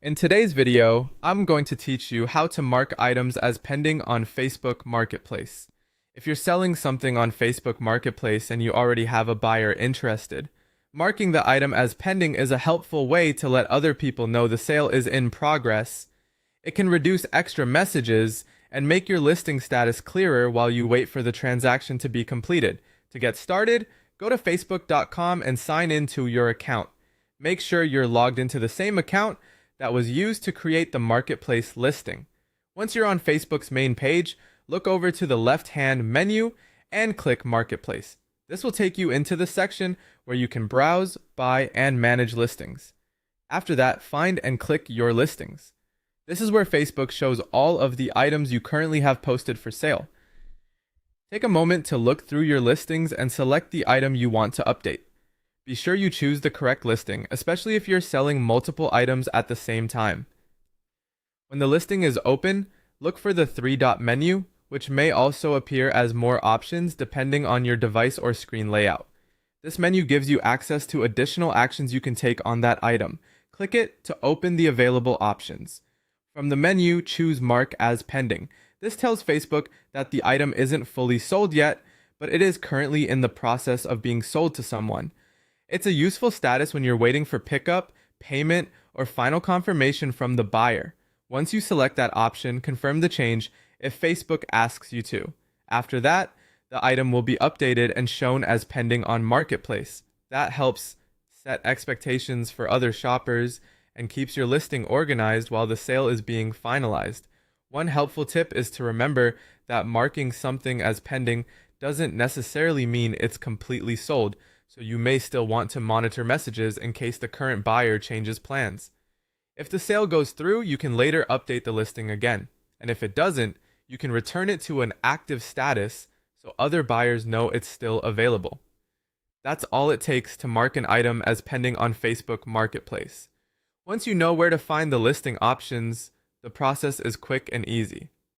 In today's video, I'm going to teach you how to mark items as pending on Facebook Marketplace. If you're selling something on Facebook Marketplace and you already have a buyer interested, marking the item as pending is a helpful way to let other people know the sale is in progress. It can reduce extra messages and make your listing status clearer while you wait for the transaction to be completed. To get started, go to facebook.com and sign into your account. Make sure you're logged into the same account that was used to create the marketplace listing. Once you're on Facebook's main page, look over to the left-hand menu and click Marketplace. This will take you into the section where you can browse, buy, and manage listings. After that, find and click Your Listings. This is where Facebook shows all of the items you currently have posted for sale. Take a moment to look through your listings and select the item you want to update. Be sure you choose the correct listing, especially if you're selling multiple items at the same time. When the listing is open, look for the three-dot menu, which may also appear as more options depending on your device or screen layout. This menu gives you access to additional actions you can take on that item. Click it to open the available options. From the menu, choose Mark as Pending. This tells Facebook that the item isn't fully sold yet, but it is currently in the process of being sold to someone. It's a useful status when you're waiting for pickup, payment, or final confirmation from the buyer. Once you select that option, confirm the change if Facebook asks you to. After that, the item will be updated and shown as pending on Marketplace. That helps set expectations for other shoppers and keeps your listing organized while the sale is being finalized. One helpful tip is to remember that marking something as pending doesn't necessarily mean it's completely sold, so you may still want to monitor messages in case the current buyer changes plans. If the sale goes through, you can later update the listing again, and if it doesn't, you can return it to an active status so other buyers know it's still available. That's all it takes to mark an item as pending on Facebook Marketplace. Once you know where to find the listing options, the process is quick and easy.